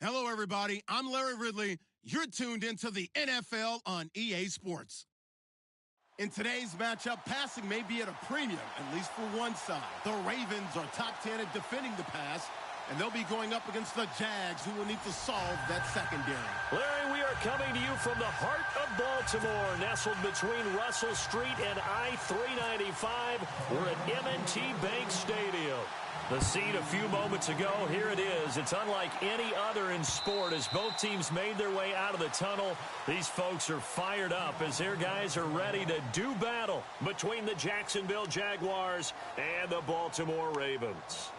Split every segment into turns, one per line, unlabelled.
Hello, everybody. I'm Larry Ridley. You're tuned into the NFL on EA Sports. In today's matchup, passing may be at a premium, at least for one side. The Ravens are top 10 at defending the pass, and they'll be going up against the Jags, who will need to solve that secondary.
Larry, we are coming to you from the heart of Baltimore, nestled between Russell Street and I-395. We're at M&T Bank Stadium. The scene a few moments ago, here it is. It's unlike any other in sport as both teams made their way out of the tunnel. These folks are fired up as their guys are ready to do battle between the Jacksonville Jaguars and the Baltimore Ravens.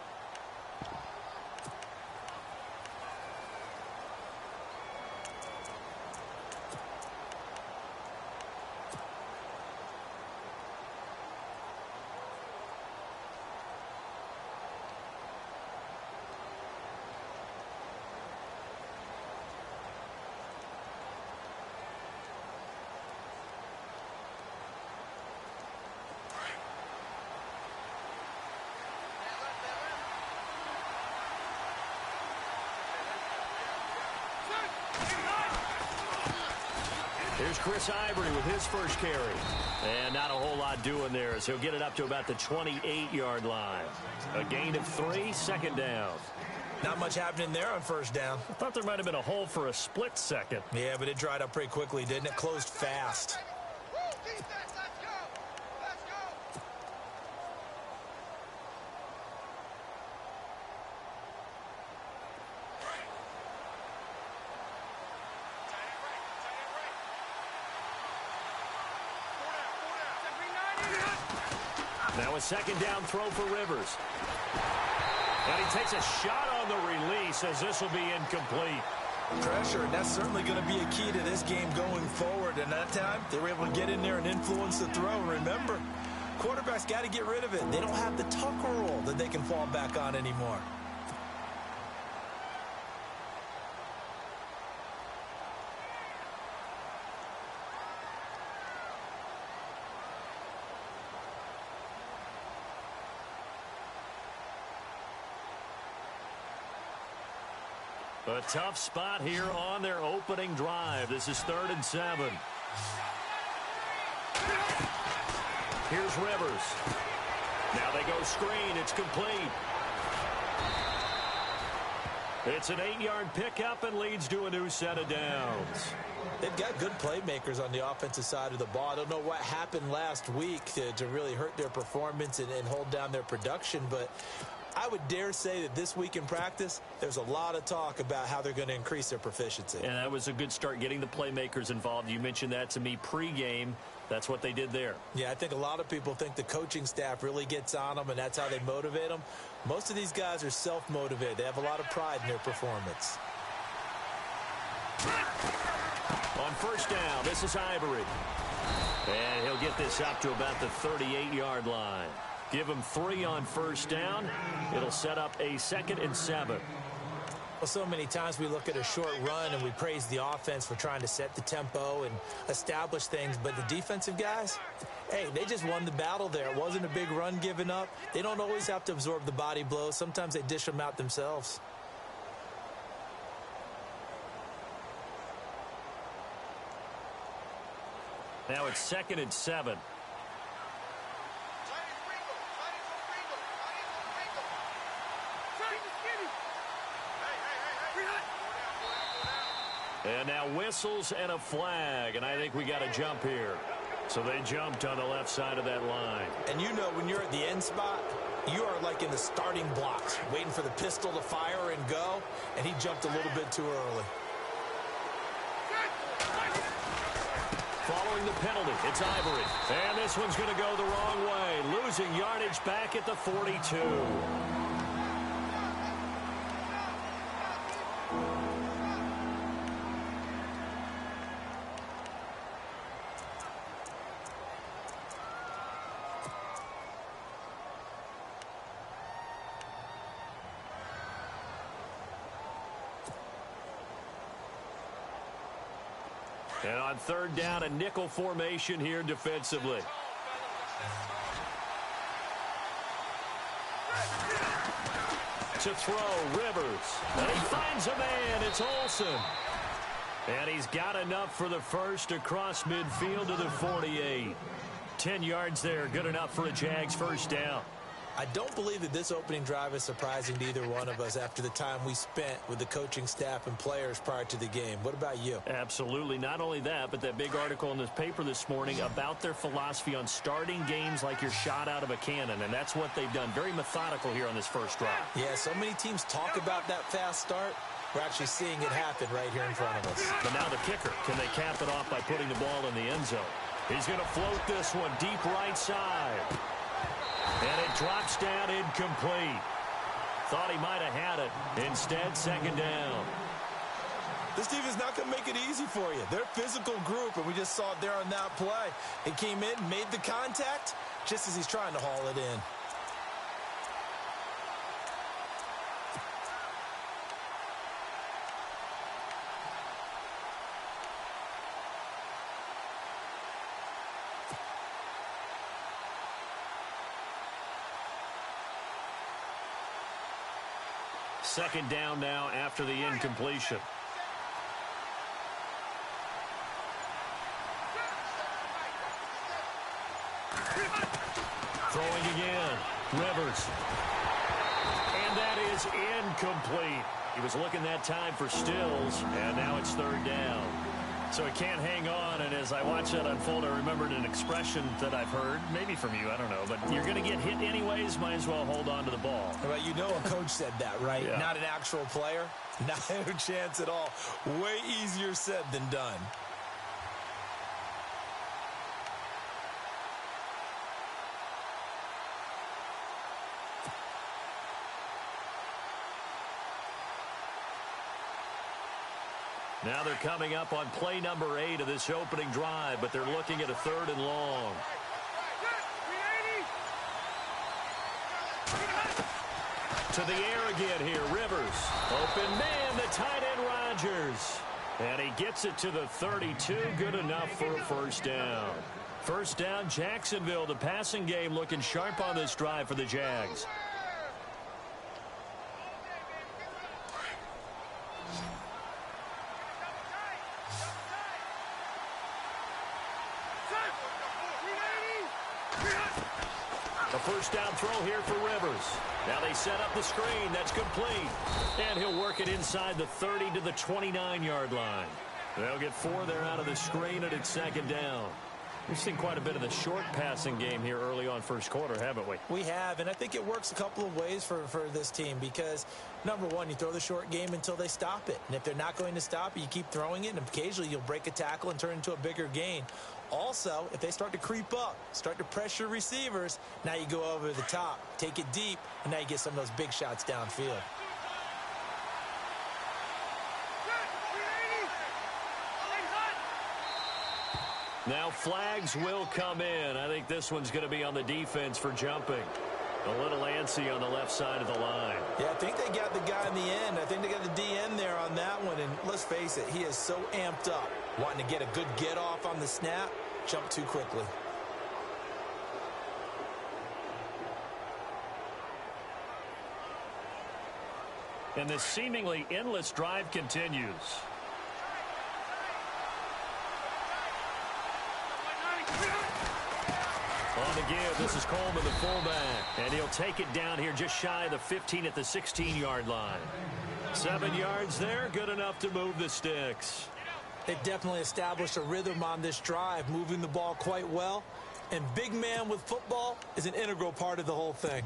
Here's Chris Ivory with his first carry. And not a whole lot doing there as he'll get it up to about the 28-yard line. A gain of 3, second down.
Not much happening there on first down.
I thought there might have been a hole for a split second.
Yeah, but it dried up pretty quickly, didn't it? Closed fast.
Now a second down throw for Rivers. And he takes a shot on the release as this will be incomplete.
Pressure, and that's certainly going to be a key to this game going forward. And that time, they were able to get in there and influence the throw. Remember, quarterbacks got to get rid of it. They don't have the Tucker rule that they can fall back on anymore.
A tough spot here on their opening drive. This is 3rd and 7. Here's Rivers. Now they go screen. It's complete. It's an 8-yard pickup and leads to a new set of downs.
They've got good playmakers on the offensive side of the ball. I don't know what happened last week to really hurt their performance and hold down their production, but I would dare say that this week in practice, there's a lot of talk about how they're going to increase their proficiency.
And that was a good start, getting the playmakers involved. You mentioned that to me pregame. That's what they did there.
Yeah, I think a lot of people think the coaching staff really gets on them, and that's how they motivate them. Most of these guys are self-motivated. They have a lot of pride in their performance.
On first down, this is Ivory. And he'll get this up to about the 38-yard line. Give him 3 on first down. It'll set up a 2nd and 7.
Well, so many times we look at a short run and we praise the offense for trying to set the tempo and establish things, but the defensive guys, hey, they just won the battle there. It wasn't a big run given up. They don't always have to absorb the body blows. Sometimes they dish them out themselves.
Now it's 2nd and 7. And now whistles and a flag, and I think we got a jump here. So they jumped on the left side of that line.
And you know when you're at the end spot, you are like in the starting blocks, waiting for the pistol to fire and go, and he jumped a little bit too early.
Following the penalty, it's Ivory. And this one's going to go the wrong way, losing yardage back at the 42. And on 3rd down, a nickel formation here defensively. To throw, Rivers. And he finds a man. It's Olsen. And he's got enough for the first across midfield to the 48. 10 yards there. Good enough for a Jags first down.
I don't believe that this opening drive is surprising to either one of us after the time we spent with the coaching staff and players prior to the game. What about you?
Absolutely. Not only that, but that big article in this paper this morning about their philosophy on starting games like you're shot out of a cannon, and that's what they've done. Very methodical here on this first drive.
Yeah, so many teams talk about that fast start. We're actually seeing it happen right here in front of us.
But now the kicker. Can they cap it off by putting the ball in the end zone? He's going to float this one deep right side. And it drops down incomplete. Thought he might have had it. Instead, 2nd down.
This team is not going to make it easy for you. They're a physical group, and we just saw it there on that play. It came in, made the contact, just as he's trying to haul it in.
Second down now after the incompletion. Throwing again. Rivers. And that is incomplete. He was looking that time for Stills, and now it's 3rd down. So he can't hang on, and as I watch that unfold, I remembered an expression that I've heard, maybe from you, I don't know, but you're going to get hit anyways, might as well hold on to the ball.
Well, you know a coach said that, right?
Yeah.
Not an actual player. Not a chance at all. Way easier said than done.
Now they're coming up on play number 8 of this opening drive, but they're looking at a 3rd and long. To the air again here, Rivers. Open man, the tight end Rodgers. And he gets it to the 32, good enough for a first down. First down, Jacksonville. The passing game looking sharp on this drive for the Jags. A first down throw here for Rivers. Now they set up the screen. That's complete. And he'll work it inside the 30 to the 29-yard line. They'll get 4 there out of the screen, and it's 2nd down. We've seen quite a bit of the short passing game here early on first quarter, haven't we?
We have, and I think it works a couple of ways for this team because, number one, you throw the short game until they stop it. And if they're not going to stop it, you keep throwing it, and occasionally you'll break a tackle and turn it into a bigger gain. Also, if they start to creep up, start to pressure receivers, now you go over the top, take it deep, and now you get some of those big shots downfield.
Now flags will come in. I think this one's going to be on the defense for jumping. A little antsy on the left side of the line.
Yeah, I think they got the guy in the end. I think they got the DN there on that one. And let's face it, he is so amped up, wanting to get a good get off on the snap, jump too quickly.
And this seemingly endless drive continues. On the give, this is Coleman, the fullback. And he'll take it down here just shy of the 15 at the 16-yard line. 7 yards there, good enough to move the sticks.
They definitely established a rhythm on this drive, moving the ball quite well. And big man with football is an integral part of the whole thing.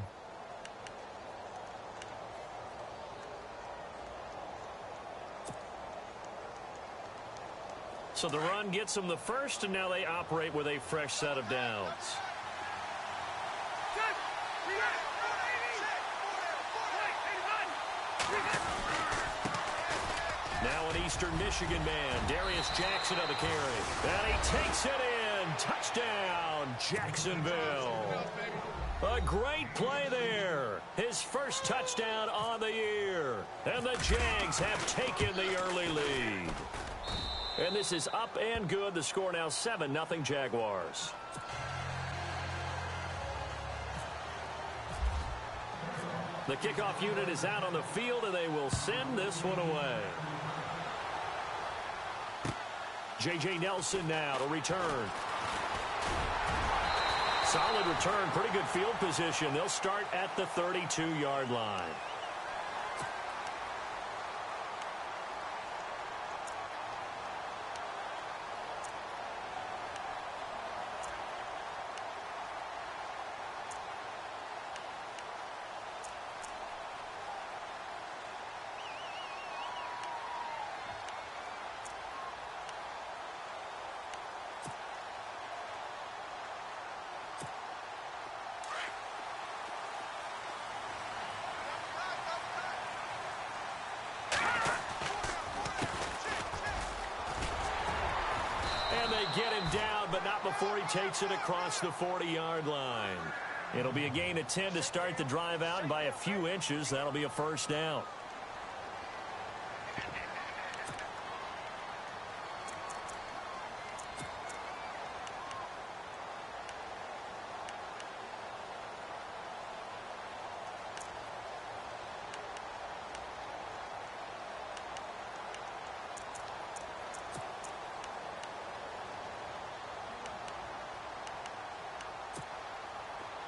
So the run gets them the first, and now they operate with a fresh set of downs. Now an Eastern Michigan man, Darius Jackson on the carry. And he takes it in. Touchdown, Jacksonville. A great play there. His first touchdown on the year. And the Jags have taken the early lead. And this is up and good. The score now 7-0 Jaguars. The kickoff unit is out on the field, and they will send this one away. J.J. Nelson now to return. Solid return, pretty good field position. They'll start at the 32-yard line. Get him down, but not before he takes it across the 40-yard line. It'll be a gain of 10 to start the drive out, and by a few inches, that'll be a first down.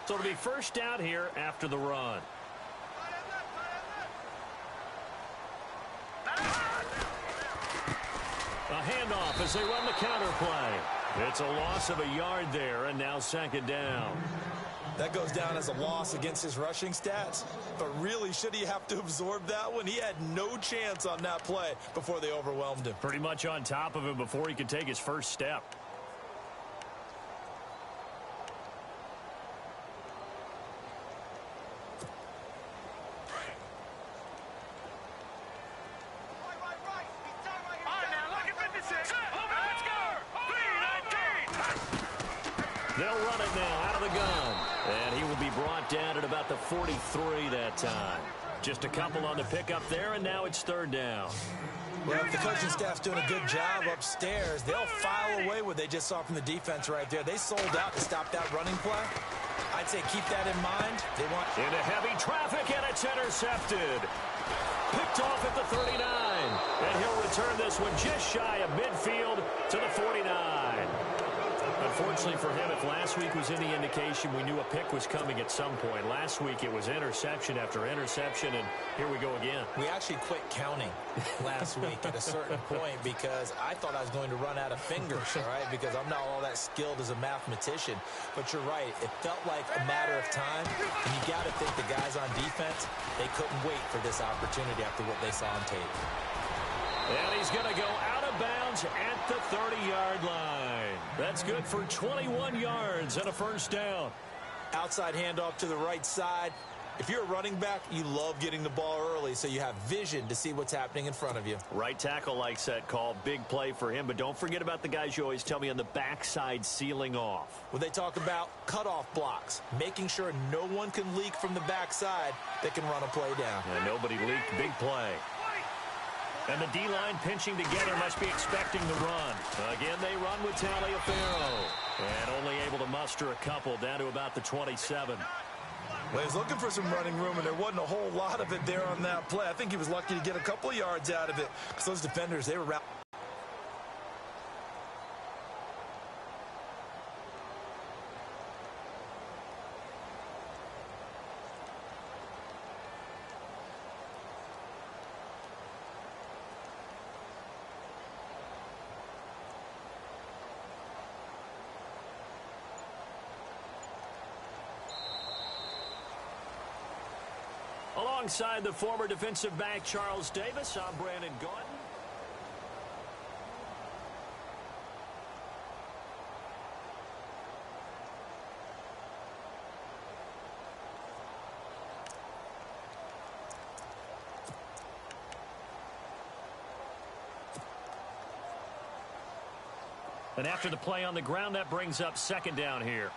So it'll be first down here after the run. A handoff as they run the counter play. It's a loss of a yard there, and now 2nd down.
That goes down as a loss against his rushing stats. But really, should he have to absorb that one? He had no chance on that play before they overwhelmed him.
Pretty much on top of him before he could take his first step. They'll run it now out of the gun. And he will be brought down at about the 43 that time. Just a couple on the pickup there, and now it's third down.
Well, if the coaching staff's doing a good job upstairs, they'll file away what they just saw from the defense right there. They sold out to stop that running play. I'd say keep that in mind. They want
into heavy traffic, and it's intercepted. Picked off at the 39. And he'll return this one just shy of midfield to the 49. Unfortunately for him, if last week was any indication, we knew a pick was coming at some point. Last week it was interception after interception, and here we go again.
We actually quit counting last week at a certain point because I thought I was going to run out of fingers, all right, because I'm not all that skilled as a mathematician. But you're right. It felt like a matter of time, and you got to think the guys on defense, they couldn't wait for this opportunity after what they saw on tape.
And he's going to go out of bounds at the 30-yard line. That's good for 21 yards and a first down.
Outside handoff to the right side. If you're a running back, you love getting the ball early so you have vision to see what's happening in front of you.
Right tackle likes that call. Big play for him. But don't forget about the guys you always tell me on the backside sealing off.
When they talk about cutoff blocks, making sure no one can leak from the backside that can run a play down.
And nobody leaked. Big play. And the D-line pinching together must be expecting the run. Again, they run with Taliaferro. And only able to muster a couple down to about the 27.
Well, he was looking for some running room, and there wasn't a whole lot of it there on that play. I think he was lucky to get a couple of yards out of it because those defenders, they were
Alongside the former defensive back Charles Davis, I'm Brandon Gaunt. And after the play on the ground, that brings up second down here.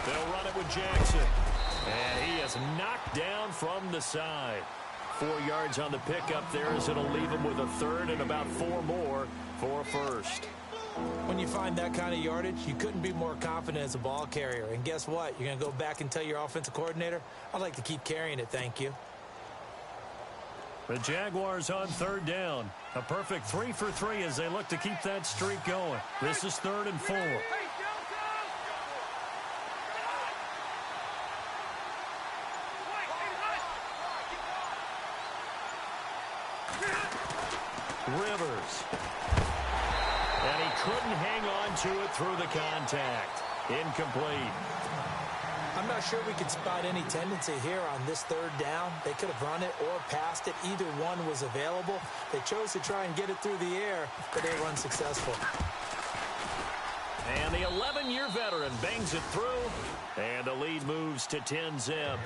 They'll run it with Jackson. And he is knocked down from the side. 4 yards on the pickup there as it'll leave him with a third and about 4 more for a first.
When you find that kind of yardage, you couldn't be more confident as a ball carrier. And guess what? You're going to go back and tell your offensive coordinator, I'd like to keep carrying it, thank you.
The Jaguars on third down. A perfect 3 for 3 as they look to keep that streak going. This is 3rd and 4. Rivers. And he couldn't hang on to it through the contact. Incomplete.
I'm not sure we could spot any tendency here on this third down. They could have run it or passed it. Either one was available. They chose to try and get it through the air, but they were unsuccessful.
And the 11-year veteran bangs it through, and the lead moves to 10-zip.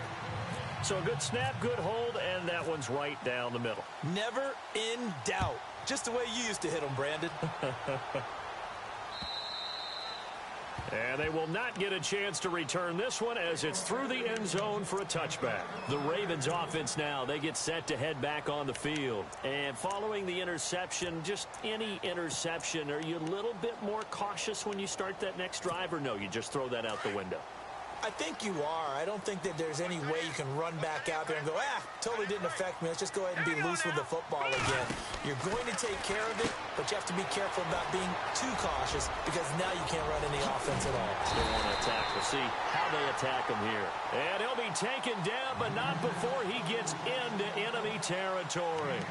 So a good snap, good hold, and that one's right down the middle.
Never in doubt. Just the way you used to hit them, Brandon.
And they will not get a chance to return this one as it's through the end zone for a touchback. The Ravens offense now, they get set to head back on the field. And following the interception, just any interception, are you a little bit more cautious when you start that next drive, or no, you just throw that out the window?
I think you are. I don't think that there's any way you can run back out there and go, totally didn't affect me. Let's just go ahead and be loose with the football again. You're going to take care of it, but you have to be careful about being too cautious because now you can't run any offense at all.
Still want to attack. We'll see how they attack him here. And he'll be taken down, but not before he gets into enemy territory.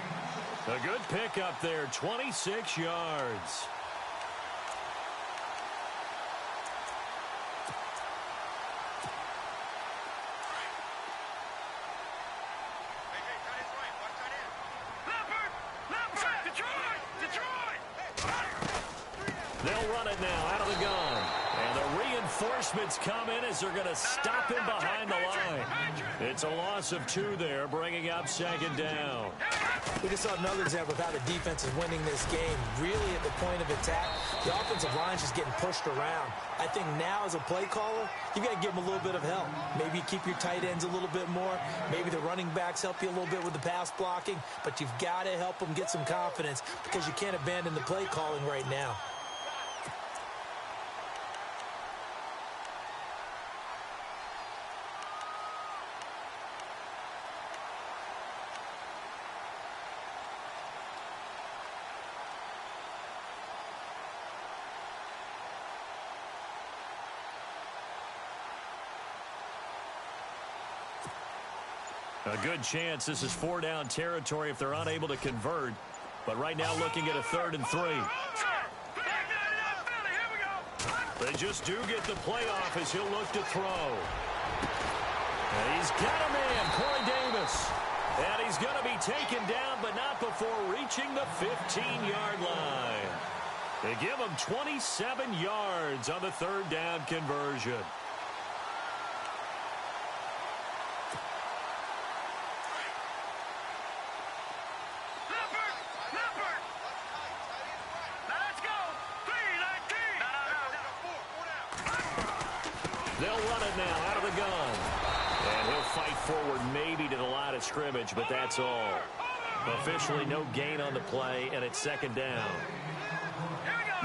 A good pickup there, 26 yards. Reinforcements come in as they're going to stop him behind the line. It's a loss of 2 there, bringing up second down.
We just saw another example of how the defense is winning this game. Really at the point of attack, the offensive line is just getting pushed around. I think now as a play caller, you got to give them a little bit of help. Maybe keep your tight ends a little bit more. Maybe the running backs help you a little bit with the pass blocking. But you've got to help them get some confidence because you can't abandon the play calling right now.
A good chance this is 4-down territory if they're unable to convert. But right now looking at a 3rd and 3. They just do get the playoff as he'll look to throw. And he's got a man, Corey Davis. And he's going to be taken down, but not before reaching the 15-yard line. They give him 27 yards on the 3rd down conversion. They'll run it now out of the gun. And he'll fight forward maybe to the line of scrimmage, but that's all. Officially no gain on the play, and it's 2nd down.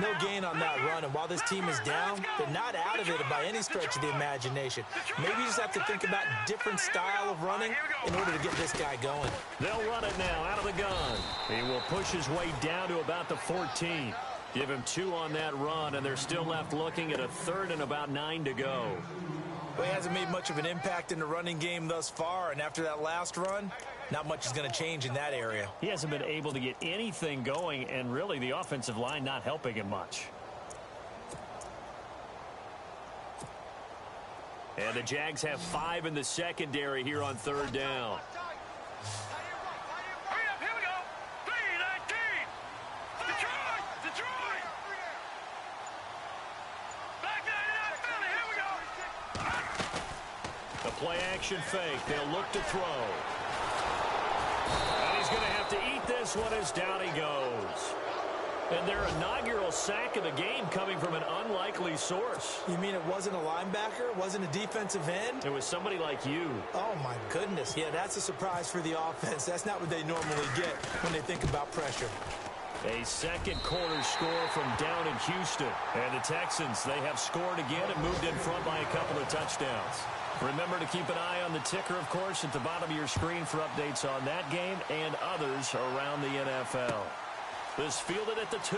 No gain on that run, and while this team is down, they're not out of it by any stretch of the imagination. Maybe you just have to think about different style of running in order to get this guy going.
They'll run it now out of the gun. He will push his way down to about the 14. Give him 2 on that run, and they're still left looking at a 3rd and about 9 to go.
Well, he hasn't made much of an impact in the running game thus far, and after that last run, not much is going to change in that area.
He hasn't been able to get anything going, and really the offensive line not helping him much. And the Jags have 5 in the secondary here on 3rd down. Play action fake. They'll look to throw. And he's going to have to eat this one as down he goes. And their inaugural sack of the game coming from an unlikely source.
You mean it wasn't a linebacker? It wasn't a defensive end?
It was somebody like you.
Oh, my goodness. Yeah, that's a surprise for the offense. That's not what they normally get when they think about pressure.
A second quarter score from down in Houston. And the Texans, they have scored again and moved in front by a couple of touchdowns. Remember to keep an eye on the ticker, of course, at the bottom of your screen for updates on that game and others around the NFL. This fielded at the 2.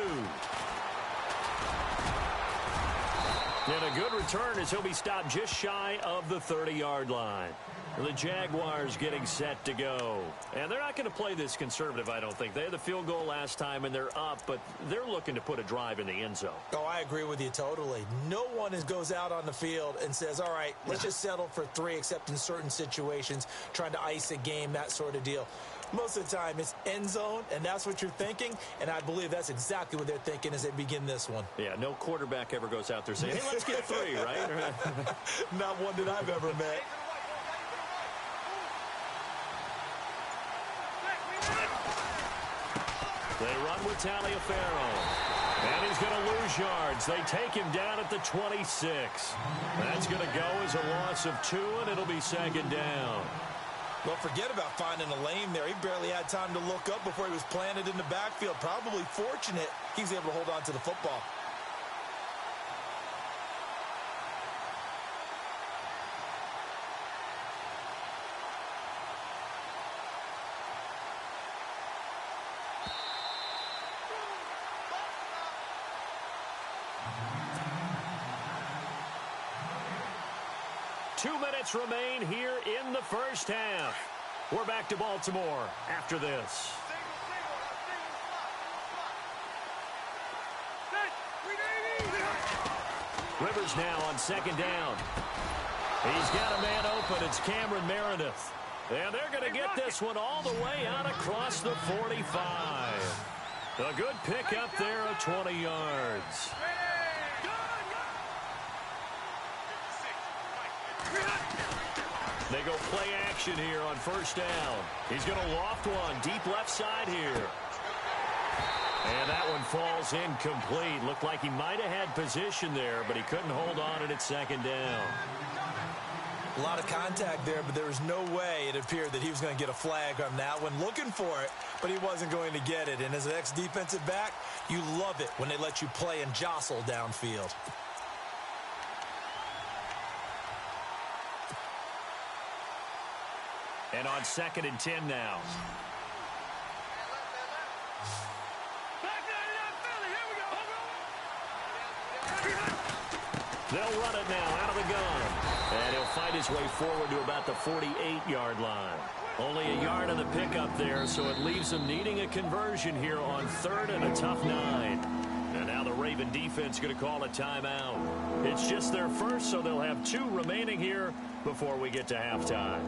And a good return as he'll be stopped just shy of the 30-yard line. The Jaguars getting set to go. And they're not going to play this conservative, I don't think. They had the field goal last time, and they're up, but they're looking to put a drive in the end zone.
Oh, I agree with you totally. No one goes out on the field and says, all right, let's just settle for 3, except in certain situations, trying to ice a game, that sort of deal. Most of the time, it's end zone, and that's what you're thinking, and I believe that's exactly what they're thinking as they begin this one.
Yeah, no quarterback ever goes out there saying, hey, let's get 3, right?
Not one that I've ever met.
They run with Taliaferro. And he's going to lose yards. They take him down at the 26. That's going to go as a loss of 2, and it'll be 2nd down.
Well, forget about finding a lane there. He barely had time to look up before he was planted in the backfield. Probably fortunate he's able to hold on to the football.
Remain here in the first half. We're back to Baltimore after this. Rivers now on 2nd down. He's got a man open. It's Cameron Meredith. And they're going to get this one all the way out across the 45. A good pick up there of 20 yards. They go play action here on first down. He's going to loft one deep left side here. And that one falls incomplete. Looked like he might have had position there, but he couldn't hold on and it's second down.
A lot of contact there, but there was no way it appeared that he was going to get a flag on that one. Looking for it, but he wasn't going to get it. And as an ex-defensive back, you love it when they let you play and jostle downfield.
And on 2nd and 10 now. They'll run it now out of the gun. And he'll fight his way forward to about the 48-yard line. Only a yard on the pickup there, so it leaves them needing a conversion here on 3rd and a tough 9. And now the Raven defense going to call a timeout. It's just their first, so they'll have 2 remaining here before we get to halftime.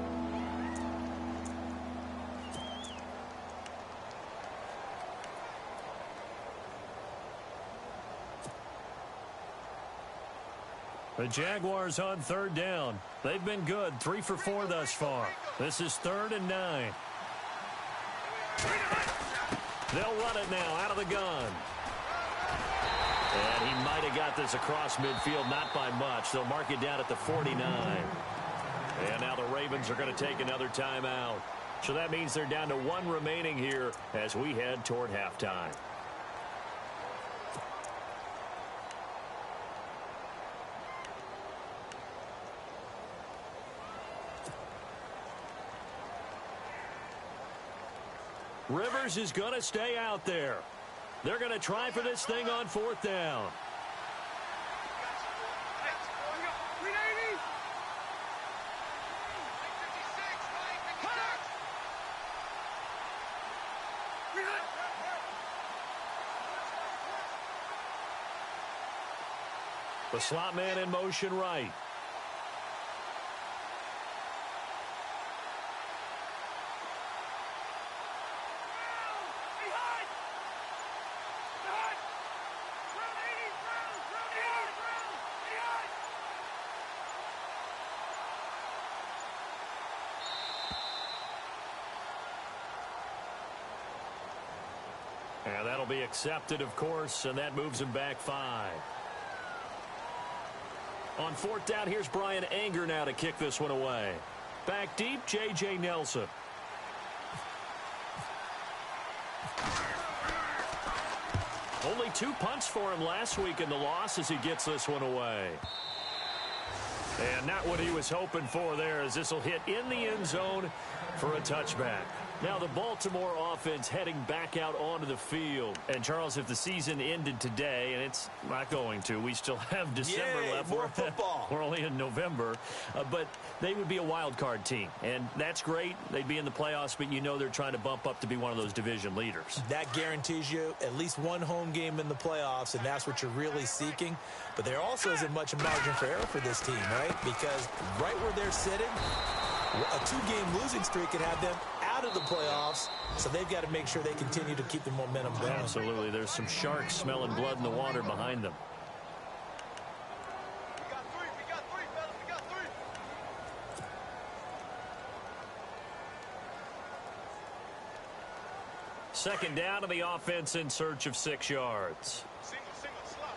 The Jaguars on 3rd down. They've been good, 3 for 4 thus far. This is 3rd and 9. They'll run it now out of the gun. And he might have got this across midfield, not by much. They'll mark it down at the 49. And now the Ravens are going to take another timeout. So that means they're down to 1 remaining here as we head toward halftime. Rivers is going to stay out there. They're going to try for this thing on 4th down. The slot man in motion right. And that'll be accepted, of course, and that moves him back 5. On 4th down, here's Brian Anger now to kick this one away. Back deep, J.J. Nelson. Only 2 punts for him last week in the loss as he gets this one away. And not what he was hoping for there, as this will hit in the end zone for a touchback. Now the Baltimore offense heading back out onto the field. And, Charles, if the season ended today, and it's not going to, we still have December left.
More football.
We're only in November. But they would be a wild card team. And that's great. They'd be in the playoffs, but you know they're trying to bump up to be one of those division leaders.
That guarantees you at least 1 home game in the playoffs, and that's what you're really seeking. But there also isn't much margin for error for this team, right? Because right where they're sitting, a 2-game losing streak could have them out of the playoffs, so they've got to make sure they continue to keep the momentum going.
Absolutely. There's some sharks smelling blood in the water behind them.
We got 3, fellas. We got 3.
Second down to the offense in search of 6 yards.
Single, slot.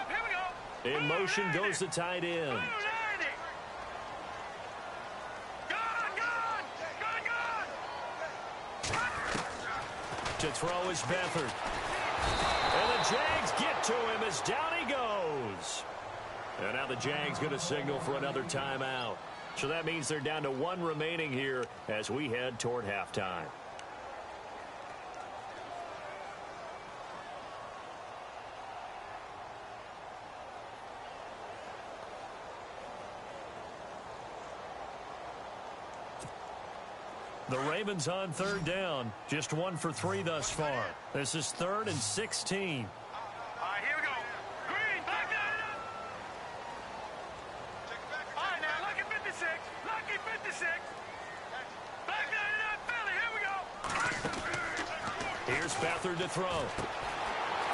Here we go. In motion goes the tight end. To throw is Beathard. And the Jags get to him as down he goes. And now the Jags going to signal for another timeout. So that means they're down to 1 remaining here as we head toward halftime. The Ravens on 3rd down. Just 1 for 3 thus far. This is 3rd and 16.
All right, here we go. Green, back down. All right, now, lucky 56. Lucky 56. Back down, Philly. Here we go.
Here's Beathard to throw.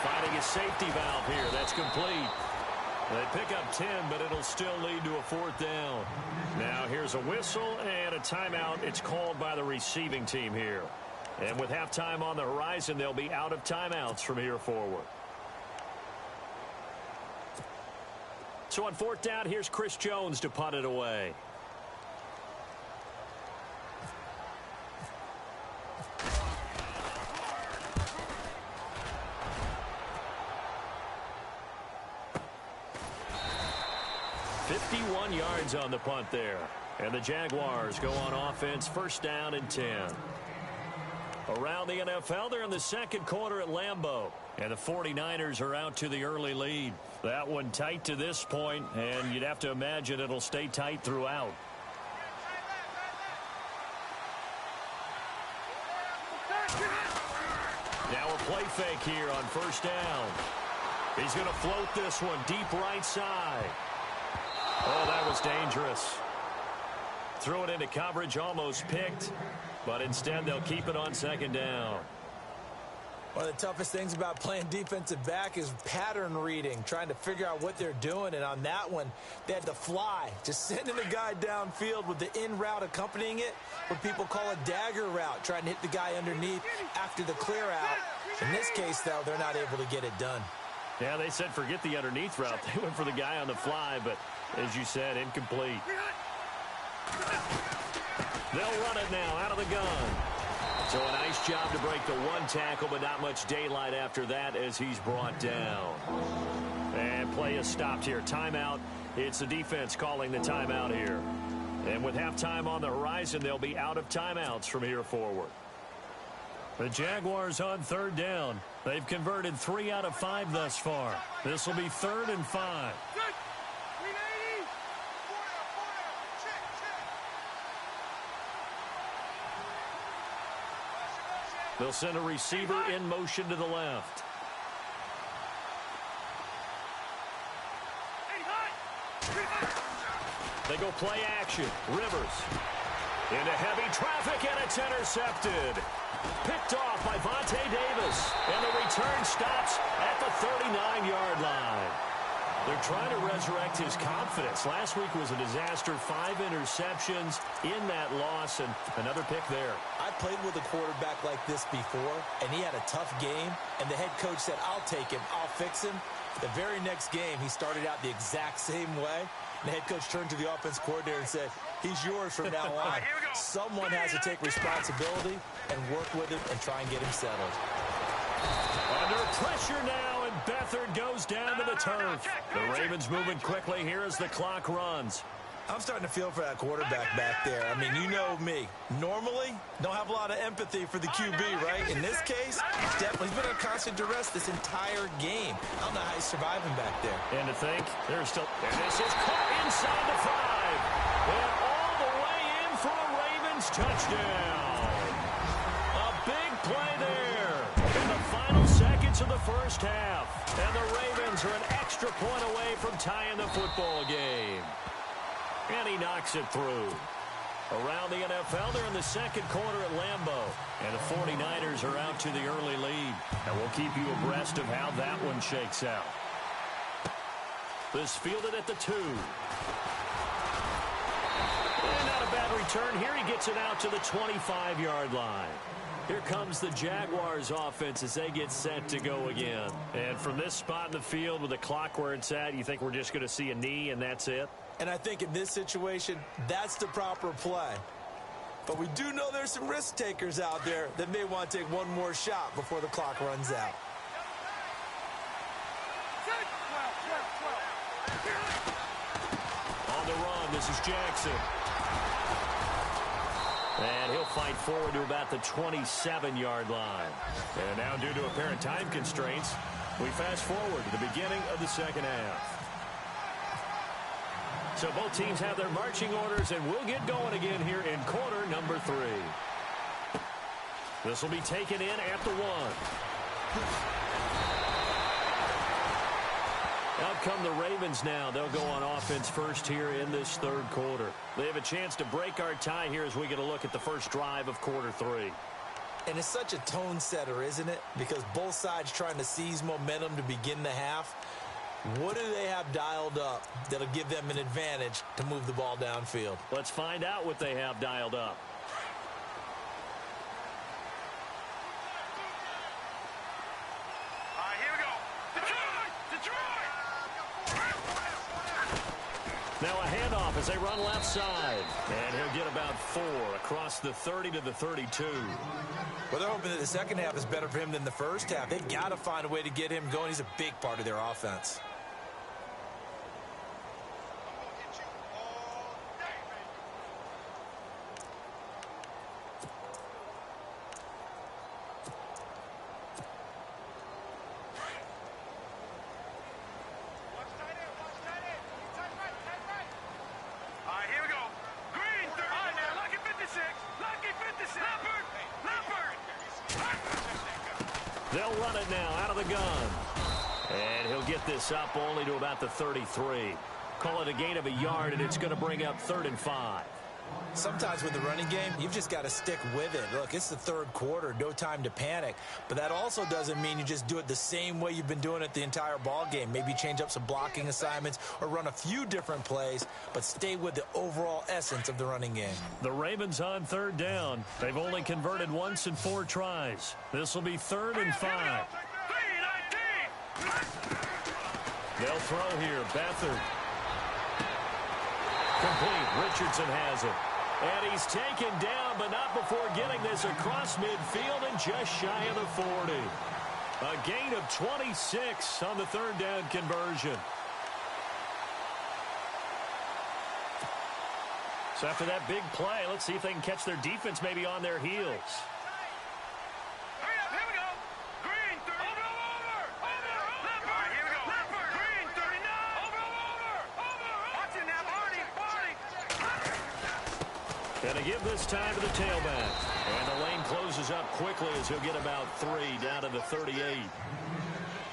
Finding his safety valve here. That's complete. They pick up 10, but it'll still lead to a 4th down. Now here's a whistle and a timeout. It's called by the receiving team here. And with halftime on the horizon, they'll be out of timeouts from here forward. So on 4th down, here's Chris Jones to punt it away. Yards on the punt there. And the Jaguars go on offense, 1st down and 10. Around the NFL, they're in the 2nd quarter at Lambeau. And the 49ers are out to the early lead. That one tight to this point, and you'd have to imagine it'll stay tight throughout. Now a play fake here on 1st down. He's going to float this one deep right side. Oh, that was dangerous. Threw it into coverage, almost picked, but instead they'll keep it on 2nd down.
One of the toughest things about playing defensive back is pattern reading, trying to figure out what they're doing. And on that one, they had to fly, just sending the guy downfield with the in route accompanying it, what people call a dagger route, trying to hit the guy underneath after the clear out. In this case, though, they're not able to get it done.
Yeah, they said forget the underneath route. They went for the guy on the fly, but as you said, incomplete. They'll run it now out of the gun. So a nice job to break the 1 tackle, but not much daylight after that as he's brought down. And play is stopped here. Timeout. It's the defense calling the timeout here. And with halftime on the horizon, they'll be out of timeouts from here forward. The Jaguars on 3rd down. They've converted 3 out of 5 thus far. This will be 3rd and 5. They'll send a receiver in motion to the left. They go play action. Rivers into heavy traffic, and it's intercepted. Picked off by Vontae Davis, and the return stops at the 39-yard line. They're trying to resurrect his confidence. Last week was a disaster. 5 interceptions in that loss, and another pick there.
I played with a quarterback like this before, and he had a tough game, and the head coach said, I'll take him, I'll fix him. The very next game, he started out the exact same way. The head coach turned to the offense coordinator and said, he's yours from now on. Someone has to take responsibility and work with him and try and get him settled.
Under pressure now, and Beathard goes down to the turf. The Ravens moving quickly here as the clock runs.
I'm starting to feel for that quarterback back there. I mean, you know me. Normally, don't have a lot of empathy for the QB, right? In this case, he's been on constant duress this entire game. I don't know how he's surviving back there.
And to think, there's still... And this is caught inside the 5. And all the way in for a Ravens touchdown. A big play there in the final seconds of the first half. And the Ravens are an extra point away from tying the football game. And he knocks it through. Around the NFL, they're in the 2nd quarter at Lambeau. And the 49ers are out to the early lead. And we'll keep you abreast of how that one shakes out. This fielded at the 2. And not a bad return here. He gets it out to the 25-yard line. Here comes the Jaguars offense as they get set to go again. And from this spot in the field with the clock where it's at, you think we're just going to see a knee and that's it?
And I think in this situation, that's the proper play. But we do know there's some risk takers out there that may want to take one more shot before the clock runs out.
On the run, this is Jackson. And he'll fight forward to about the 27-yard line. And now, due to apparent time constraints, we fast forward to the beginning of the 2nd half. So both teams have their marching orders, and we'll get going again here in quarter number 3. This will be taken in at the 1. Out come the Ravens now. They'll go on offense first here in this 3rd quarter. They have a chance to break our tie here as we get a look at the first drive of quarter 3.
And it's such a tone setter, isn't it? Because both sides trying to seize momentum to begin the half. What do they have dialed up that'll give them an advantage to move the ball downfield?
Let's find out what they have dialed up.
All right, here we go. Detroit! Detroit!
Now a handoff as they run left side. And he'll get about 4 across the 30 to the 32.
Well, they're hoping that the second half is better for him than the first half. They've got to find a way to get him going. He's a big part of their offense.
They'll run it now out of the gun. And he'll get this up only to about the 33. Call it a gain of a yard, and it's going to bring up 3rd and 5.
Sometimes with the running game, you've just got to stick with it. Look, it's the third quarter, no time to panic. But that also doesn't mean you just do it the same way you've been doing it the entire ball game. Maybe change up some blocking assignments or run a few different plays, but stay with the overall essence of the running game.
The Ravens on 3rd down. They've only converted once in 4 tries. This will be 3rd and 5. They'll throw here. Beathard. Complete. Richardson has it. And he's taken down, but not before getting this across midfield and just shy of the 40. A gain of 26 on the 3rd down conversion. So after that big play, let's see if they can catch their defense maybe on their heels. And to give this time to the tailback. And the lane closes up quickly as he'll get about 3 down to the 38.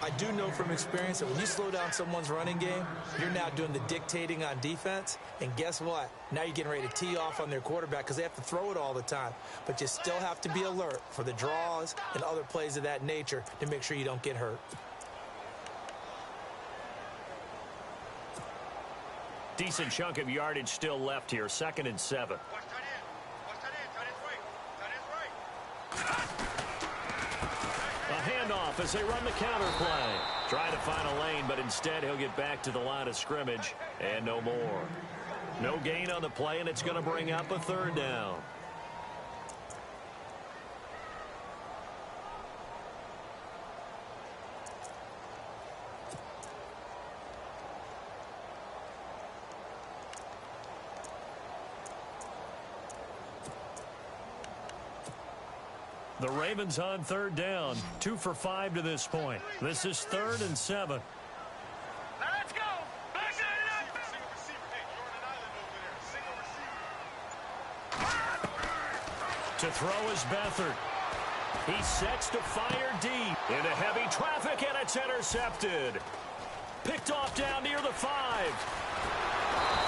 I do know from experience that when you slow down someone's running game, you're now doing the dictating on defense. And guess what? Now you're getting ready to tee off on their quarterback because they have to throw it all the time. But you still have to be alert for the draws and other plays of that nature to make sure you don't get hurt.
Decent chunk of yardage still left here. 2nd and 7. A handoff as they run the counter play. Trying to find a lane, but instead he'll get back to the line of scrimmage and no more. No gain on the play, and it's going to bring up a 3rd down. The Ravens on 3rd down. 2 for 5 to this point. This is 3rd and 7.
Let's go. Back to
To throw is Beathard. He sets to fire deep. Into heavy traffic, and it's intercepted. Picked off down near the 5.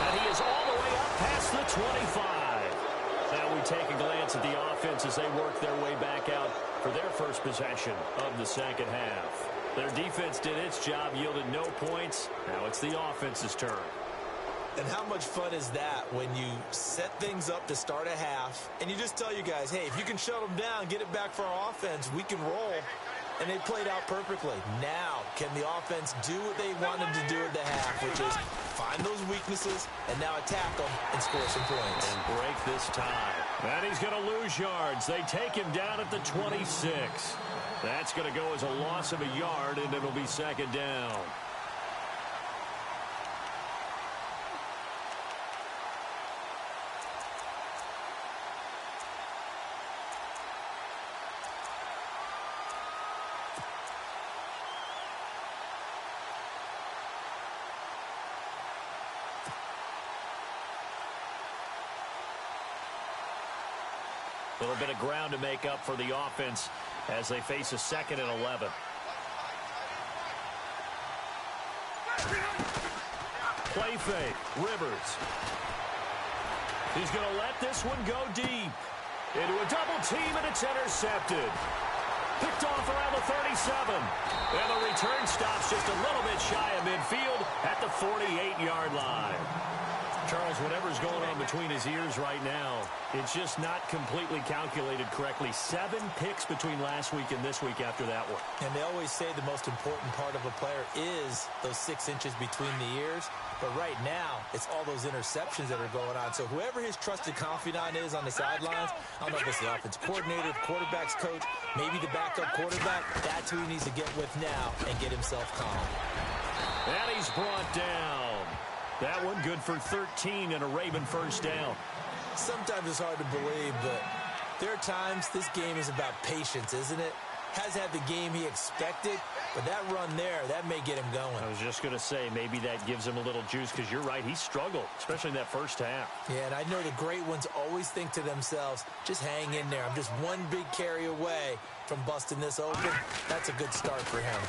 And he is all the way up past the 25. Now we take a glance at the offense as they work their way back out for their first possession of the second half. Their defense did its job, yielded no points. Now it's the offense's turn.
And how much fun is that when you set things up to start a half and you just tell you guys, hey, if you can shut them down, get it back for our offense, we can roll. And they played out perfectly. Now, can the offense do what they wanted to do at the half, which is find those weaknesses and now attack them and score some points.
And break this tie. And he's going to lose yards. They take him down at the 26. That's going to go as a loss of a yard, and it'll be 2nd down. A little bit of ground to make up for the offense as they face a 2nd and 11. Play fake. Rivers. He's going to let this one go deep. Into a double team, and it's intercepted. Picked off around the 37. And the return stops just a little bit shy of midfield at the 48-yard line. Charles, whatever's going on between his ears right now, it's just not completely calculated correctly. 7 picks between last week and this week after that one.
And they always say the most important part of a player is those 6 inches between the ears. But right now, it's all those interceptions that are going on. So whoever his trusted confidant is on the sidelines, I don't know if it's the offense coordinator, the quarterback's coach, maybe the backup quarterback, that's who he needs to get with now and get himself calm.
And he's brought down. That one good for 13 and a Raven first down.
Sometimes it's hard to believe, but there are times this game is about patience, isn't it? Has had the game he expected, but that run there, that may get him going.
I was just going to say, maybe that gives him a little juice, because you're right, he struggled, especially in that first half.
Yeah, and I know the great ones always think to themselves, just hang in there. I'm just one big carry away from busting this open. That's a good start for him.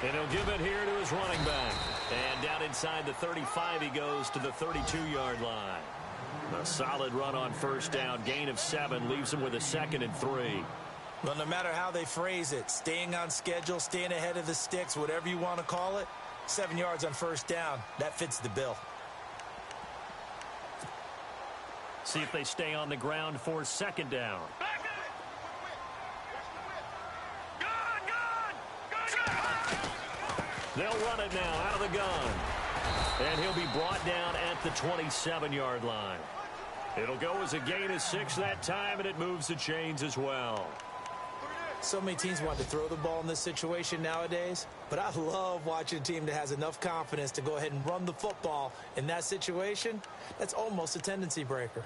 And he'll give it here to his running back. And down inside the 35, he goes to the 32-yard line. A solid run on first down. Gain of 7 leaves him with a 2nd and 3.
Well, no matter how they phrase it, staying on schedule, staying ahead of the sticks, whatever you want to call it, 7 yards on first down, that fits the bill.
See if they stay on the ground for 2nd down. They'll run it now out of the gun. And he'll be brought down at the 27-yard line. It'll go as a gain of 6 that time, and it moves the chains as well.
So many teams want to throw the ball in this situation nowadays, but I love watching a team that has enough confidence to go ahead and run the football in that situation. That's almost a tendency breaker.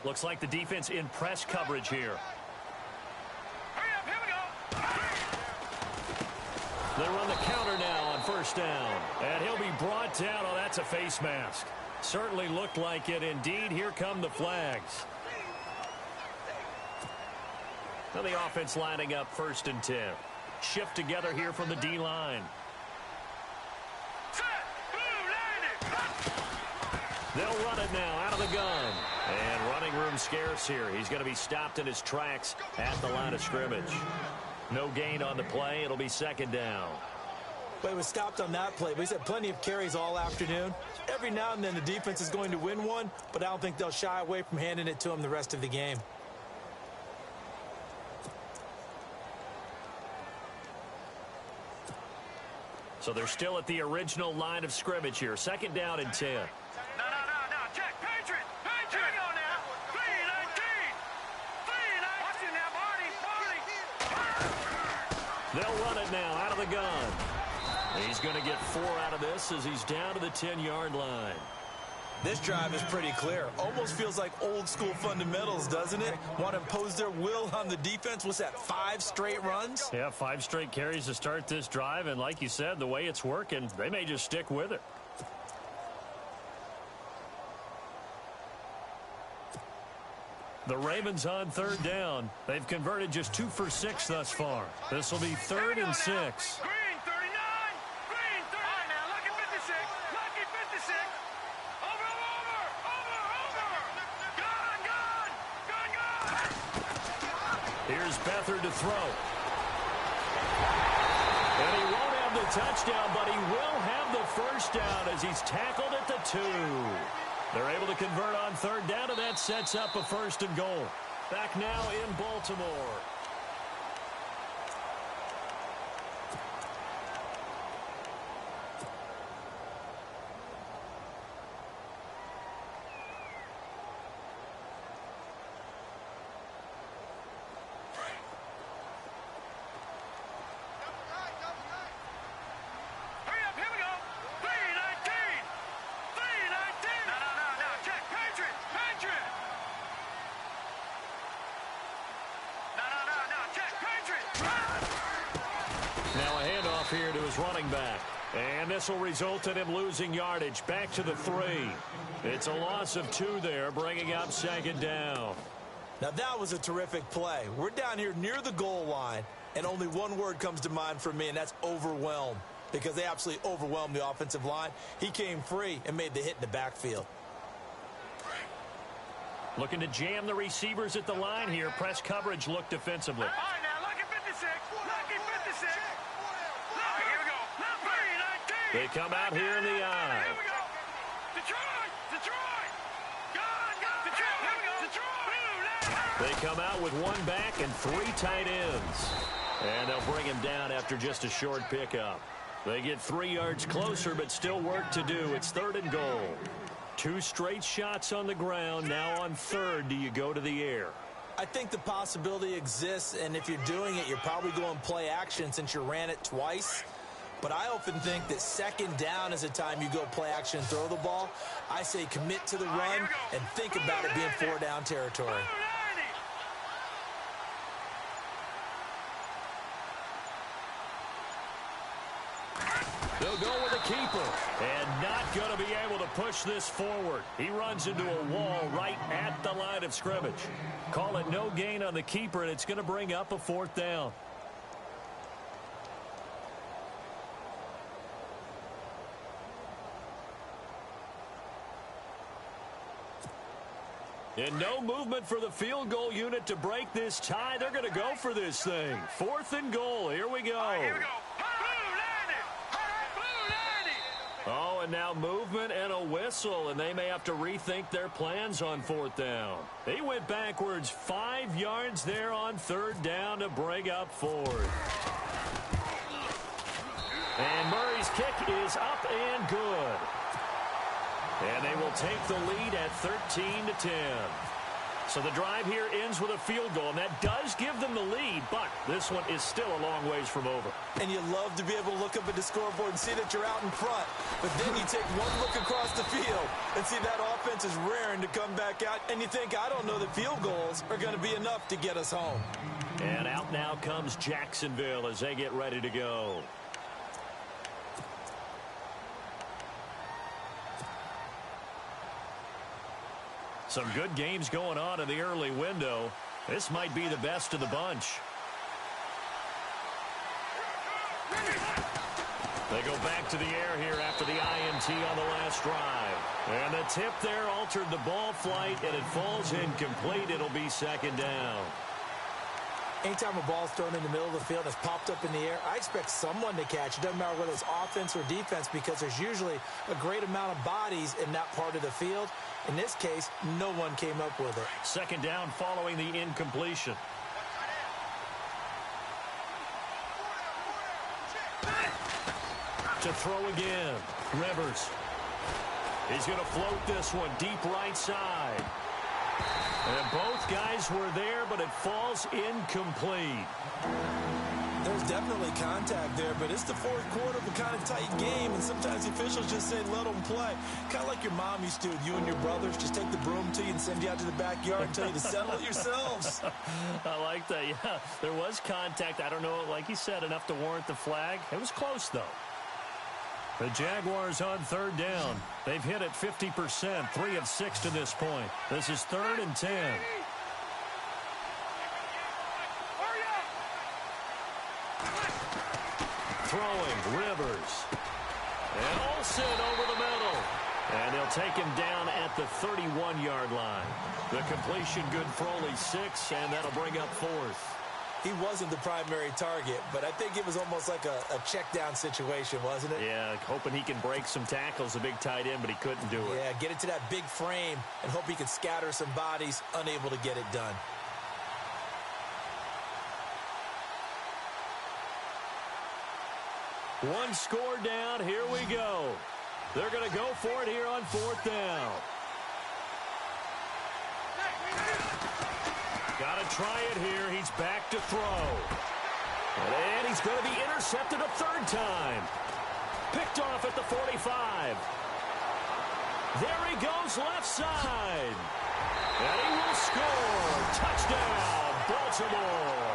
Looks like the defense in press coverage here. They run the counter now on first down. And he'll be brought down. Oh, that's a face mask. Certainly looked like it. Indeed, here come the flags. Now the offense lining up 1st and 10. Shift together here from the D-line. They'll run it now out of the gun. And running room scarce here. He's going to be stopped in his tracks at the line of scrimmage. No gain on the play. It'll be 2nd down.
Well, he was stopped on that play, but he's had plenty of carries all afternoon. Every now and then the defense is going to win one, but I don't think they'll shy away from handing it to him the rest of the game.
So they're still at the original line of scrimmage here. 2nd down and 10.
No. Check. Patriot. Here we go now. 3-19. Watch it now, Barney.
They'll run it now out of the gun. He's going to get 4 out of this as he's down to the 10-yard line.
This drive is pretty clear. Almost feels like old school fundamentals, doesn't it? Want to impose their will on the defense. What's that, 5 straight runs?
Yeah, 5 straight carries to start this drive. And like you said, the way it's working, they may just stick with it. The Ravens on 3rd down. They've converted just 2 for 6 thus far. This will be 3rd and 6.
Green 39. Green 30. All right, now, lucky 56. Lucky 56. Over. Gun.
Here's Beathard to throw. And he won't have the touchdown, but he will have the first down as he's tackled at the 2. They're able to convert on 3rd down, and that sets up a 1st and goal. Back now in Baltimore. Here to his running back. And this will result in him losing yardage back to the 3. It's a loss of 2 there, bringing up 2nd down.
Now that was a terrific play. We're down here near the goal line, and only one word comes to mind for me, and that's overwhelmed, because they absolutely overwhelmed the offensive line. He came free and made the hit in the backfield.
Looking to jam the receivers at the line here. Press coverage look defensively.
All right, now, lucky 56. Lucky 56. All right, here we go. 3, 19.
They come out here in the eye.
Here we go. Detroit. Detroit. Gone. Detroit. Here we go. Detroit.
They come out with one back and 3 tight ends. And they'll bring him down after just a short pickup. They get 3 yards closer, but still work to do. It's 3rd and goal. 2 straight shots on the ground. Now on 3rd, do you go to the air?
I think the possibility exists, and if you're doing it, you're probably going play action since you ran it twice. But I often think that 2nd down is a time you go play action and throw the ball. I say commit to the run and think about it being 4 down territory.
They'll go with the keeper. And not going to be able to push this forward. He runs into a wall right at the line of scrimmage. Call it no gain on the keeper, and it's going to bring up a 4th down. And no movement for the field goal unit to break this tie. They're going to go for this thing. 4th and goal. Here we go.
Here we go.
Oh, and now movement and a whistle, and they may have to rethink their plans on 4th down. He went backwards 5 yards there on 3rd down to bring up 4th. And Murray's kick is up and good. And they will take the lead at 13-10. So the drive here ends with a field goal, and that does give them the lead, but this one is still a long ways from over.
And you love to be able to look up at the scoreboard and see that you're out in front. But then you take one look across the field and see that offense is raring to come back out, and you think, I don't know that field goals are going to be enough to get us home.
And out now comes Jacksonville as they get ready to go. Some good games going on in the early window. This might be the best of the bunch. They go back to the air here after the INT on the last drive. And the tip there altered the ball flight, and it falls incomplete. It'll be 2nd down.
Anytime a ball's thrown in the middle of the field and it's popped up in the air, I expect someone to catch it. Doesn't matter whether it's offense or defense, because there's usually a great amount of bodies in that part of the field. In this case, no one came up with it.
2nd down following the incompletion. To throw again. Rivers. He's going to float this one deep right side. And both guys were there, but it falls incomplete.
There's definitely contact there, but it's the 4th quarter of a kind of tight game, and sometimes the officials just say, let them play. Kind of like your mom used to with you and your brothers. Just take the broom to you and send you out to the backyard and tell you to settle it yourselves.
I like that, yeah. There was contact. I don't know, like he said, enough to warrant the flag. It was close, though. The Jaguars on 3rd down. They've hit it 50%, 3 of 6 to this point. This is 3rd and 10. Throwing, Rivers. And Olsen over the middle. And they'll take him down at the 31-yard line. The completion good for only 6, and that'll bring up 4th.
He wasn't the primary target, but I think it was almost like a check-down situation, wasn't it?
Yeah, hoping he can break some tackles, a big tight end, but he couldn't do it.
Yeah, get it to that big frame and hope he could scatter some bodies, unable to get it done.
One score down, here we go. They're going to go for it here on 4th down. Got to try it here. He's back to throw. And he's going to be intercepted a 3rd time. Picked off at the 45. There he goes left side. And he will score. Touchdown, Baltimore.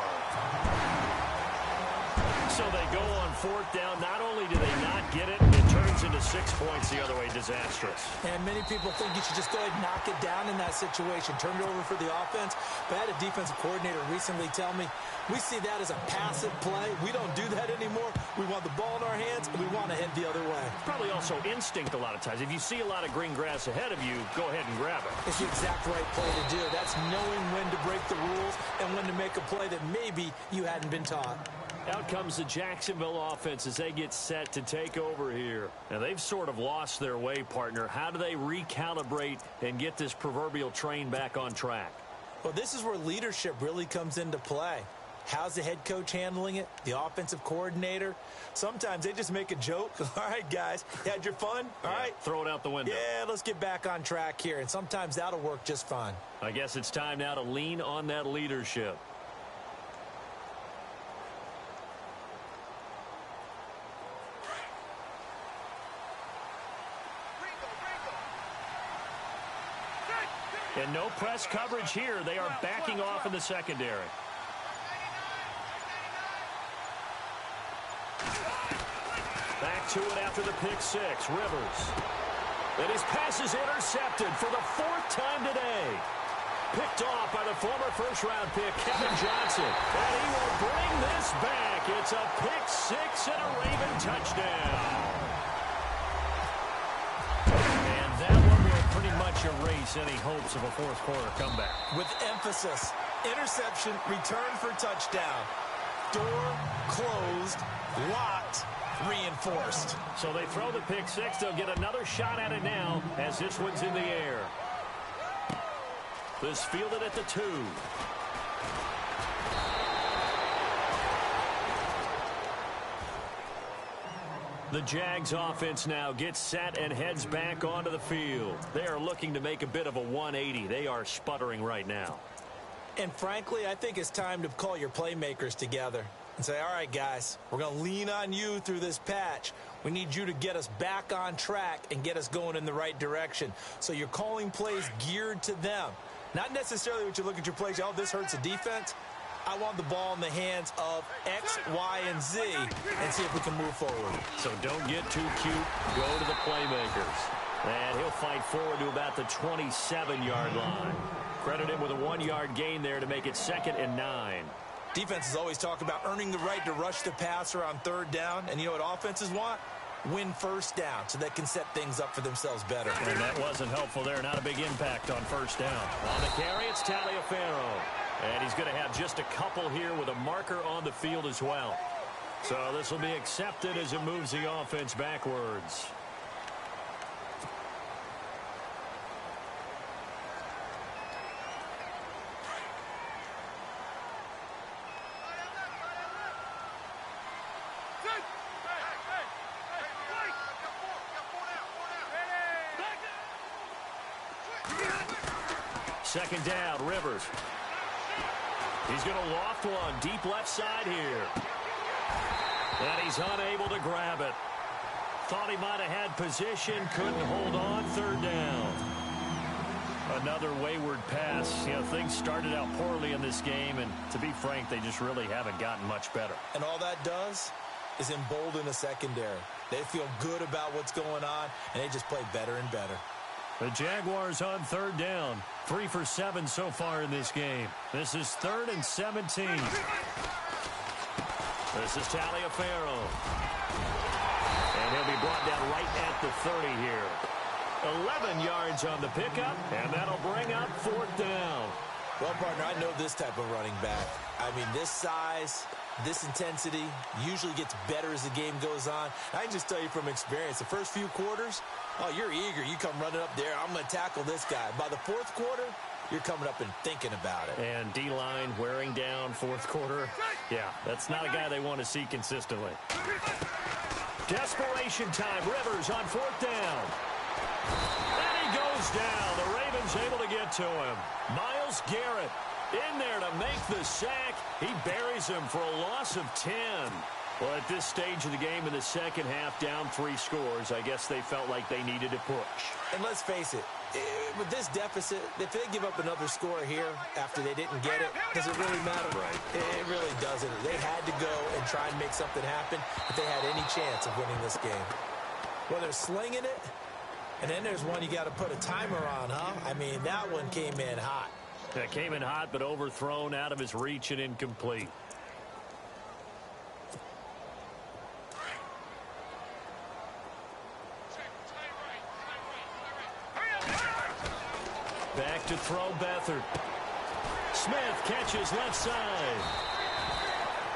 So they go on 4th down. Not only do they not get it, it turns into the 6 points the other way, disastrous.
And many people think you should just go ahead and knock it down in that situation, turn it over for the offense. But I had a defensive coordinator recently tell me, we see that as a passive play. We don't do that anymore. We want the ball in our hands, and we want to head the other way.
Probably also instinct a lot of times. If you see a lot of green grass ahead of you, go ahead and grab it.
It's the exact right play to do. That's knowing when to break the rules and when to make a play that maybe you hadn't been taught.
Out comes the Jacksonville offense as they get set to take over here. Now, they've sort of lost their way, partner. How do they recalibrate and get this proverbial train back on track?
Well, this is where leadership really comes into play. How's the head coach handling it? The offensive coordinator? Sometimes they just make a joke. All right, guys, you had your fun? All right.
Throw it out the window.
Yeah, let's get back on track here. And sometimes that'll work just fine.
I guess it's time now to lean on that leadership. And no press coverage here. They are backing off in the secondary. Back to it after the pick six. Rivers. And his pass is intercepted for the 4th time today. Picked off by the former first-round pick, Kevin Johnson. And he will bring this back. It's a pick six and a Raven touchdown. And that one will pretty much erase any hopes of a fourth-quarter comeback.
With emphasis, interception, return for touchdown. Door closed, locked, reinforced.
So they throw the pick six. They'll get another shot at it now as this one's in the air. This fielded at the 2. The Jags offense now gets set and heads back onto the field. They are looking to make a bit of a 180. They are sputtering right now.
And frankly, I think it's time to call your playmakers together and say, all right, guys, we're going to lean on you through this patch. We need you to get us back on track and get us going in the right direction. So you're calling plays geared to them. Not necessarily what you look at your plays, oh, this hurts the defense. I want the ball in the hands of X, Y, and Z and see if we can move forward.
So don't get too cute. Go to the playmakers. And he'll fight forward to about the 27-yard line. Credit him with a 1-yard gain there to make it 2nd and 9.
Defenses always talk about earning the right to rush the passer on 3rd down. And you know what offenses want? Win 1st down so they can set things up for themselves better.
And that wasn't helpful there. Not a big impact on 1st down. On the carry, it's Taliaferro. And he's going to have just a couple here with a marker on the field as well. So this will be accepted as it moves the offense backwards. Second down, Rivers. He's going to loft one deep left side here. And he's unable to grab it. Thought he might have had position, couldn't hold on. 3rd down. Another wayward pass. You know, things started out poorly in this game, and to be frank, they just really haven't gotten much better.
And all that does is embolden the secondary. They feel good about what's going on, and they just play better and better.
The Jaguars on 3rd down. 3 for 7 so far in this game. This is 3rd and 17. This is Taliaferro. And he'll be brought down right at the 30 here. 11 yards on the pickup, and that'll bring up 4th down.
Well, partner, I know this type of running back. I mean, this size, this intensity usually gets better as the game goes on. I can just tell you from experience, the first few quarters, oh, you're eager. You come running up there. I'm going to tackle this guy. By the 4th quarter, you're coming up and thinking about it.
And D-line wearing down 4th quarter. Yeah, that's not a guy they want to see consistently. Desperation time. Rivers on 4th down. And he goes down. The Ravens able to get to him. Myles Garrett in there to make the sack. He buries him for a loss of 10. Well, at this stage of the game in the second half, down 3 scores, I guess they felt like they needed to push.
And let's face it, with this deficit, if they give up another score here after they didn't get it, does it really matter?
Right.
It really doesn't. They had to go and try and make something happen if they had any chance of winning this game. Well, they're slinging it, and then there's one you got to put a timer on, huh? I mean, that one came in hot.
That came in hot, but overthrown, out of his reach, and incomplete. Back to throw, Beathard. Smith catches left side.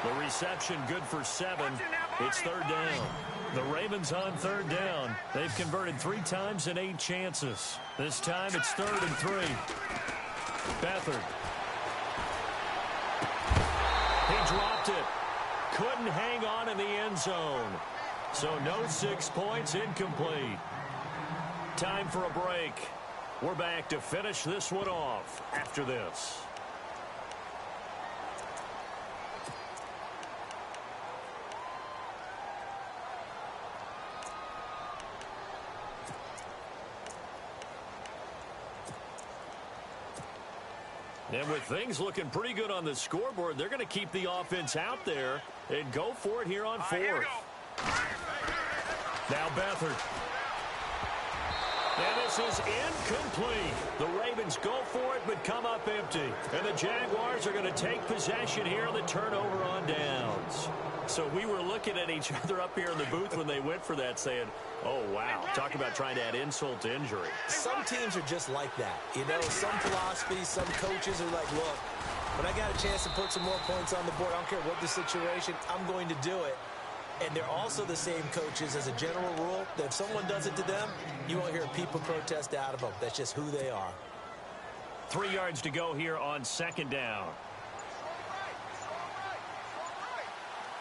The reception good for 7. It's third down. The Ravens on third down. They've converted 3 times in 8 chances. This time it's 3rd and 3. Beathard. He dropped it. Couldn't hang on in the end zone. So no 6 points, incomplete. Time for a break. We're back to finish this one off after this. And with things looking pretty good on the scoreboard, they're going to keep the offense out there and go for it here on 4th. Now Beathard. And this is incomplete. The Ravens go for it but come up empty. And the Jaguars are going to take possession here on the turnover on downs. So we were looking at each other up here in the booth when they went for that saying, oh, wow, talk about trying to add insult to injury.
Some teams are just like that. You know, some philosophies, some coaches are like, look, when I got a chance to put some more points on the board, I don't care what the situation, I'm going to do it. And they're also the same coaches as a general rule that if someone does it to them, you won't hear people protest out of them. That's just who they are.
3 yards to go here on 2nd down.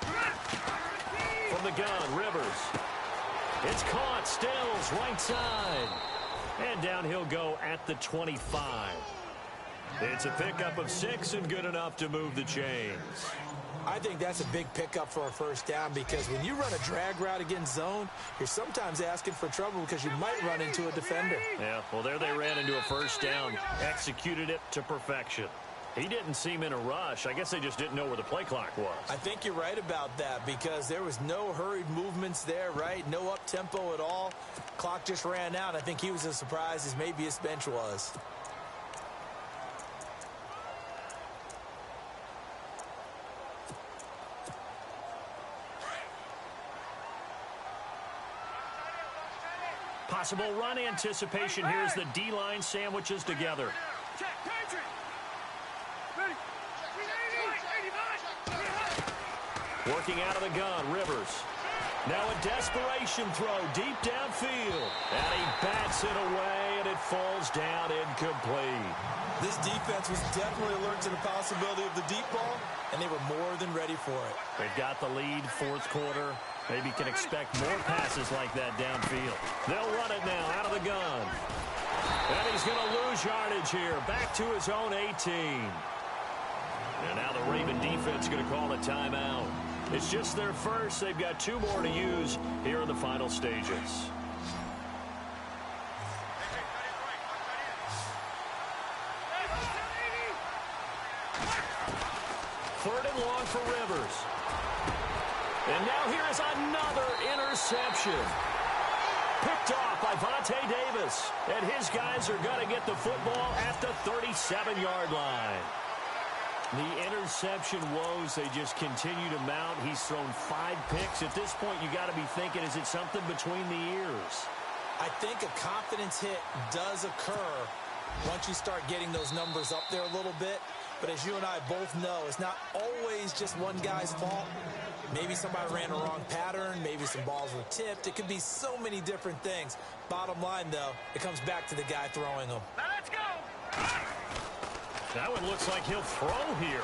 From the gun, Rivers. It's caught, Stills, right side. And down he'll go at the 25. It's a pickup of 6 and good enough to move the chains.
I think that's a big pickup for a first down because when you run a drag route against zone, you're sometimes asking for trouble because you might run into a defender.
Yeah, well, there they ran into a first down, executed it to perfection. He didn't seem in a rush. I guess they just didn't know where the play clock was.
I think you're right about that because there was no hurried movements there, right? No up-tempo at all. Clock just ran out. I think he was as surprised as maybe his bench was.
Possible run anticipation here as the D-line sandwiches together. Working out of the gun, Rivers. Now a desperation throw deep downfield. And he bats it away, and it falls down incomplete.
This defense was definitely alert to the possibility of the deep ball, and they were more than ready for it.
They've got the lead, 4th quarter. Maybe can expect more passes like that downfield. They'll run it now out of the gun. And he's going to lose yardage here. Back to his own 18. And now the Raven defense going to call a timeout. It's just their first. They've got 2 more to use here in the final stages. Third and long for Rivers. And now here is another interception. Picked off by Vontae Davis. And his guys are going to get the football at the 37-yard line. The interception woes, they just continue to mount. He's thrown 5 picks. At this point, you got to be thinking, is it something between the ears?
I think a confidence hit does occur once you start getting those numbers up there a little bit. But as you and I both know, it's not always just one guy's fault. Maybe somebody ran a wrong pattern. Maybe some balls were tipped. It could be so many different things. Bottom line, though, it comes back to the guy throwing them.
Now let's go.
That one looks like he'll throw here.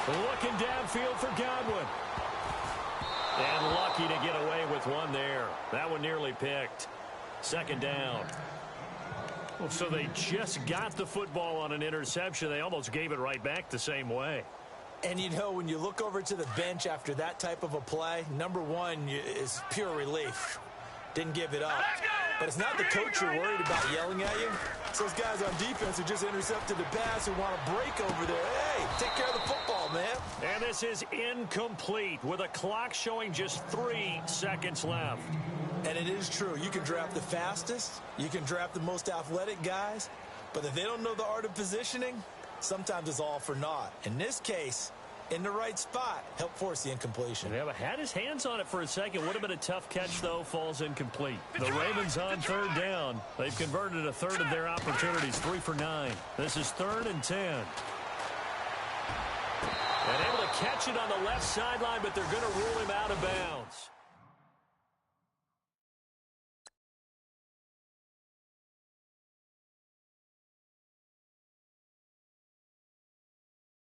Looking downfield for Godwin. And lucky to get away with one there. That one nearly picked. 2nd down. Well, so they just got the football on an interception. They almost gave it right back the same way.
And, you know, when you look over to the bench after that type of a play, number one is pure relief. Didn't give it up.
Let's go.
But it's not the coach you're worried about yelling at you. It's those guys on defense who just intercepted the pass who want to break over there. Hey, take care of the football, man.
And this is incomplete with a clock showing just 3 seconds left.
And it is true. You can draft the fastest. You can draft the most athletic guys. But if they don't know the art of positioning, sometimes it's all for naught. In this case, in the right spot, help force the incompletion.
Yeah, but had his hands on it for a second. Would have been a tough catch, though. Falls incomplete. The Ravens on third down. They've converted a third of their opportunities, 3 for 9. This is 3rd and 10. And able to catch it on the left sideline, but they're going to rule him out of bounds.